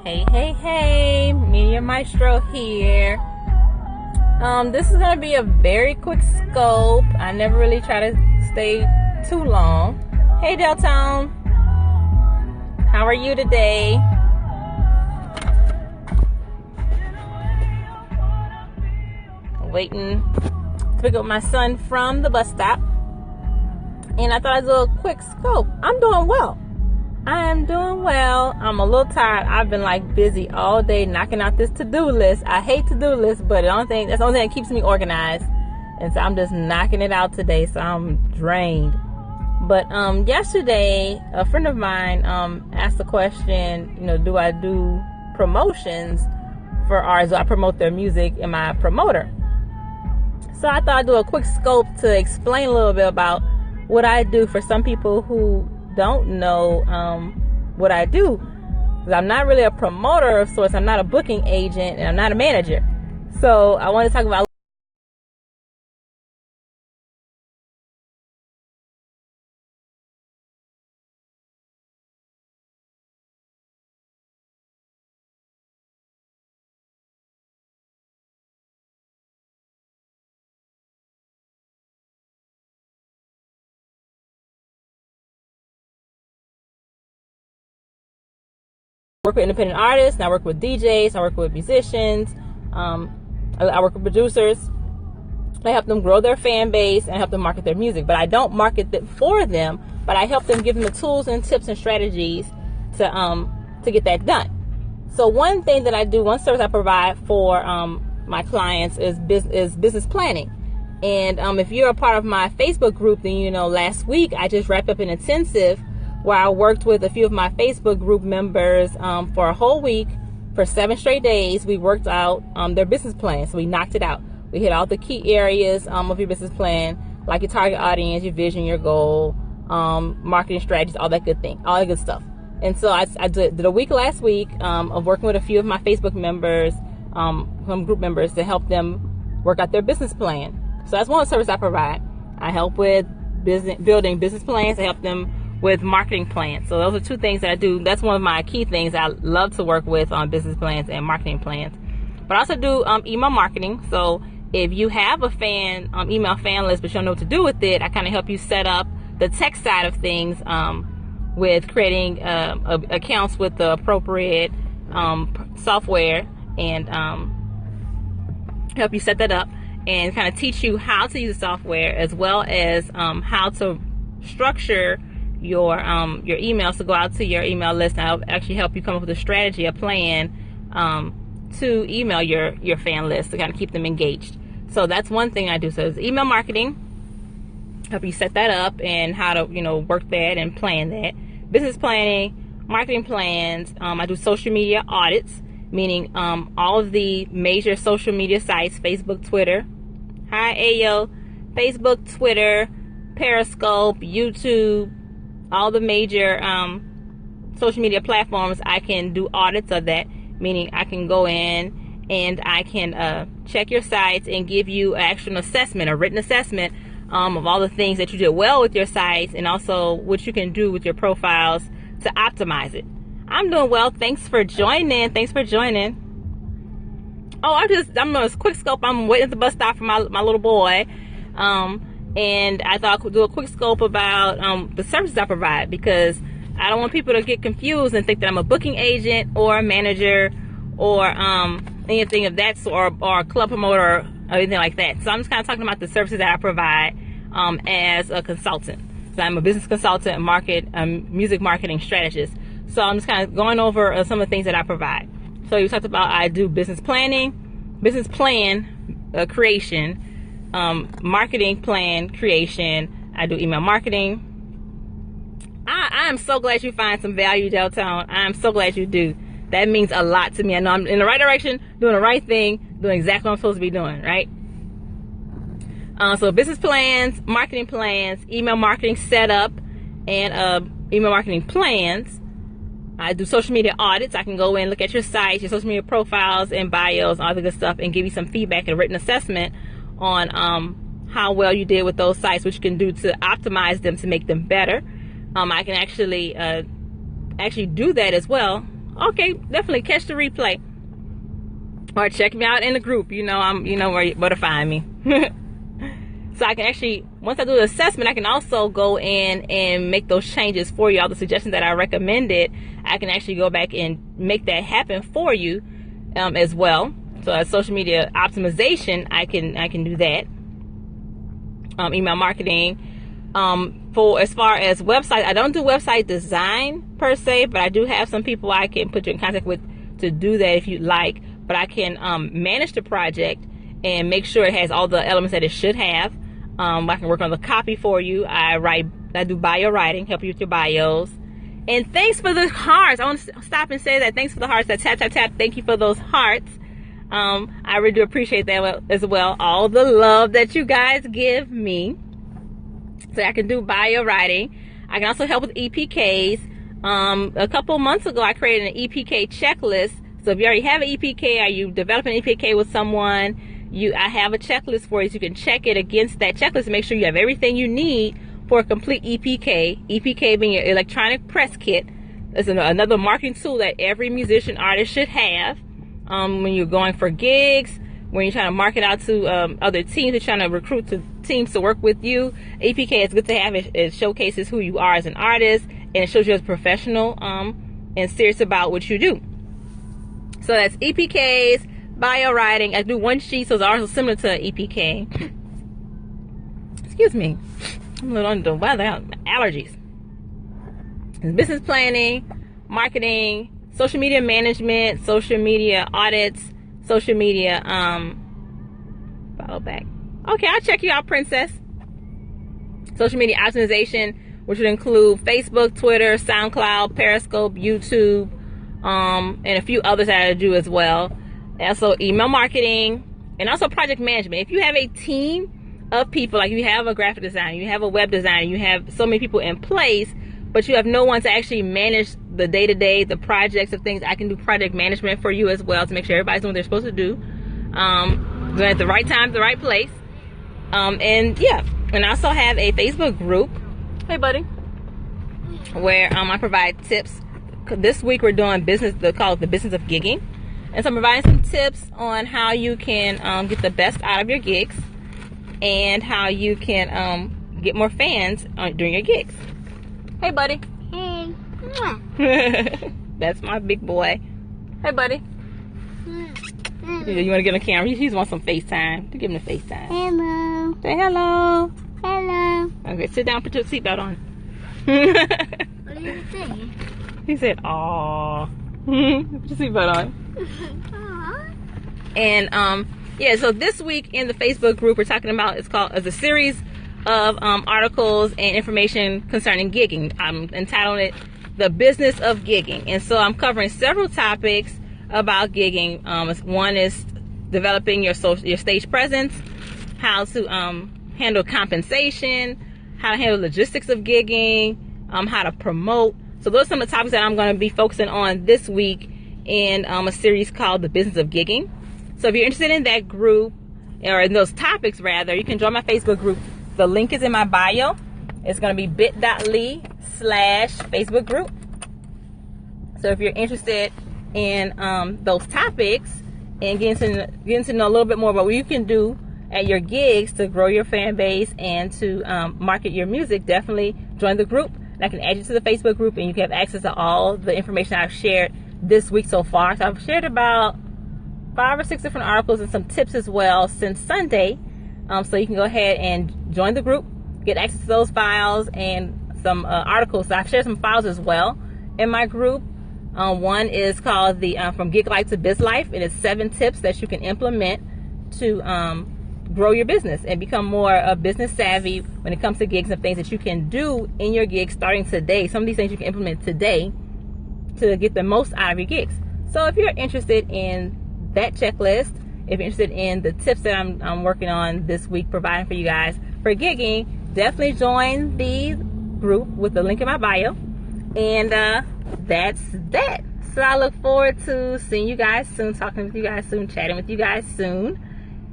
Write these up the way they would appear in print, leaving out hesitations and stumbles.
Hey, Media Maestro here. This is gonna be a very quick scope. I never really try to stay too long. Hey Deltown, how are you today? Waiting to pick up my son from the bus stop, and I thought I'd do a quick scope. I'm doing well. I'm a little tired. I've been busy all day knocking out this to-do list. I hate to-do lists, but that's the only thing that keeps me organized. And so I'm just knocking it out today, so I'm drained. But yesterday, a friend of mine asked the question, do I do promotions for artists? Do I promote their music? Am I a promoter? So I thought I'd do a quick scope to explain a little bit about what I do for some people who don't know what I do. Because I'm not really a promoter of sorts. I'm not a booking agent, and I'm not a manager. So I want to talk about work with independent artists, and I work with DJs, I work with musicians, I work with producers. I help them grow their fan base and help them market their music. But I don't market it for them, but I help them, give them the tools and tips and strategies to get that done. So one thing that I do, one service I provide for my clients is business planning. And if you're a part of my Facebook group, then last week I just wrapped up an intensive where I worked with a few of my Facebook group members for a whole week. For 7 straight days, we worked out their business plan. So we knocked it out. We hit all the key areas of your business plan, like your target audience, your vision, your goal, marketing strategies, all that good stuff. And so I did a week last week of working with a few of my Facebook members, some group members, to help them work out their business plan. So that's one service I provide. I help with building business plans. I help them with marketing plans. So those are 2 things that I do. That's one of my key things I love to work with on business plans and marketing plans. But I also do email marketing. So if you have a email fan list, but you don't know what to do with it, I kind of help you set up the tech side of things with creating accounts with the appropriate software, and help you set that up and kind of teach you how to use the software, as well as how to structure your emails to go out to your email list. And I'll actually help you come up with a strategy, a plan to email your fan list to kind of keep them engaged. So that's one thing I do. So it's email marketing, help you set that up and how to work that and plan that. Business planning, marketing plans. I do social media audits, meaning all of the major social media sites: Facebook, Twitter. Hi Ayo, Facebook, Twitter, Periscope, YouTube. All the major social media platforms, I can do audits of that, meaning I can go in and I can check your sites and give you an actual assessment, a written assessment of all the things that you did well with your sites, and also what you can do with your profiles to optimize it. I'm doing well. Thanks for joining. Oh, I'm on a quick scope. I'm waiting at the bus stop for my little boy. And I thought I could do a quick scope about the services I provide, because I don't want people to get confused and think that I'm a booking agent or a manager or anything of that sort, or a club promoter or anything like that. So I'm just kind of talking about the services that I provide as a consultant. So I'm a business consultant, music marketing strategist. So I'm just kind of going over some of the things that I provide. So you talked about I do business planning, business plan creation, marketing plan creation. I do email marketing. I am so glad you find some value, Deltown. I am so glad you do. That means a lot to me. I know I'm in the right direction, doing the right thing, doing exactly what I'm supposed to be doing, right? So business plans, marketing plans, email marketing setup, and email marketing plans. I do social media audits. I can go in, look at your sites, your social media profiles and bios, all the good stuff, and give you some feedback and a written assessment on how well you did with those sites, what you can do to optimize them to make them better. I can actually do that as well okay, definitely catch the replay. Or check me out in the group. You know where to find me. So I can actually, once I do the assessment, I can also go in and make those changes for you. All the suggestions that I recommended, I can actually go back and make that happen for you as well. So as social media optimization, I can do that. Email marketing. For as far as website, I don't do website design per se, but I do have some people I can put you in contact with to do that if you'd like. But I can manage the project and make sure it has all the elements that it should have. I can work on the copy for you. I do bio writing, help you with your bios. And thanks for the hearts. I want to stop and say that thanks for the hearts. That tap, tap, tap. Thank you for those hearts. I really do appreciate that as well. All the love that you guys give me. So I can do bio writing. I can also help with EPKs. A couple months ago, I created an EPK checklist. So if you already have an EPK, or you developing an EPK with someone, I have a checklist for you, so you can check it against that checklist and make sure you have everything you need for a complete EPK. EPK being your electronic press kit. It's another marketing tool that every musician artist should have when you're going for gigs, when you're trying to market out to other teams, you're trying to recruit to teams to work with you. EPK is good to have. It showcases who you are as an artist, and it shows you as a professional and serious about what you do. So that's EPKs, bio writing. I do one sheet, so it's also similar to EPK. Excuse me, I'm a little under the weather. Allergies. It's business planning, marketing, social media management, social media audits, social media follow back. Okay, I'll check you out, princess. Social media optimization, which would include Facebook, Twitter, SoundCloud, Periscope, YouTube, and a few others that I do as well. Also email marketing, and also project management. If you have a team of people, like you have a graphic designer, you have a web designer, you have so many people in place, but you have no one to actually manage the day-to-day, the projects of things, I can do project management for you as well to make sure everybody's doing what they're supposed to do. At the right time, the right place. And yeah, and I also have a Facebook group, hey buddy, where I provide tips. This week we're doing business, called the business of gigging. And so I'm providing some tips on how you can get the best out of your gigs and how you can get more fans during your gigs. Hey buddy. Hey. That's my big boy. Hey buddy. You want to get on camera? He wants some FaceTime. Give him the FaceTime. Hello. Say hello. Hello. Okay, sit down, put your seatbelt on. What did you say? He said, "Aww." Put your seatbelt on. And yeah, so this week in the Facebook group we're talking about, it's a series of articles and information concerning gigging. I'm entitled it The Business of Gigging. And so I'm covering several topics about gigging. One is developing your stage presence, how to handle compensation, how to handle logistics of gigging, how to promote. So those are some of the topics that I'm going to be focusing on this week in a series called The Business of Gigging. So if you're interested in that group, or in those topics rather, you can join my Facebook group. The link is in my bio. It's going to be bit.ly/Facebook group. So if you're interested in those topics and getting to know a little bit more about what you can do at your gigs to grow your fan base and to market your music, definitely join the group. And I can add you to the Facebook group, and you can have access to all the information I've shared this week so far. So I've shared about 5 or 6 different articles and some tips as well since Sunday. So you can go ahead and join the group, get access to those files and some articles. So I've shared some files as well in my group. One is called the From Gig Life to Biz Life, and it's 7 tips that you can implement to grow your business and become more business savvy when it comes to gigs and things that you can do in your gigs starting today. Some of these things you can implement today to get the most out of your gigs. So if you're interested in that checklist, if you're interested in the tips that I'm working on this week providing for you guys for gigging, definitely join the group with the link in my bio. And that's that. So I look forward to seeing you guys soon, talking with you guys soon, chatting with you guys soon.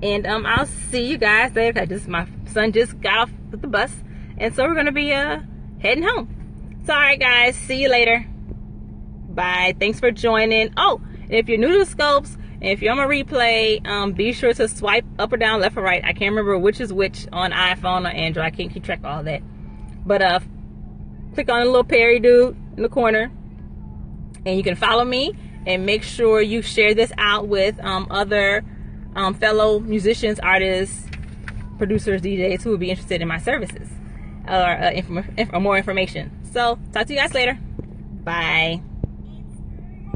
And I'll see you guys later. My son just got off with the bus, and so we're gonna be heading home. So alright guys, see you later. Bye. Thanks for joining. Oh, and if you're new to Scopes, and if you're on a replay, be sure to swipe up or down, left or right. I can't remember which is which on iPhone or Android. I can't keep track of all that. But click on the little Perry dude in the corner, and you can follow me. And make sure you share this out with other fellow musicians, artists, producers, DJs who would be interested in my services or more information. So talk to you guys later. Bye.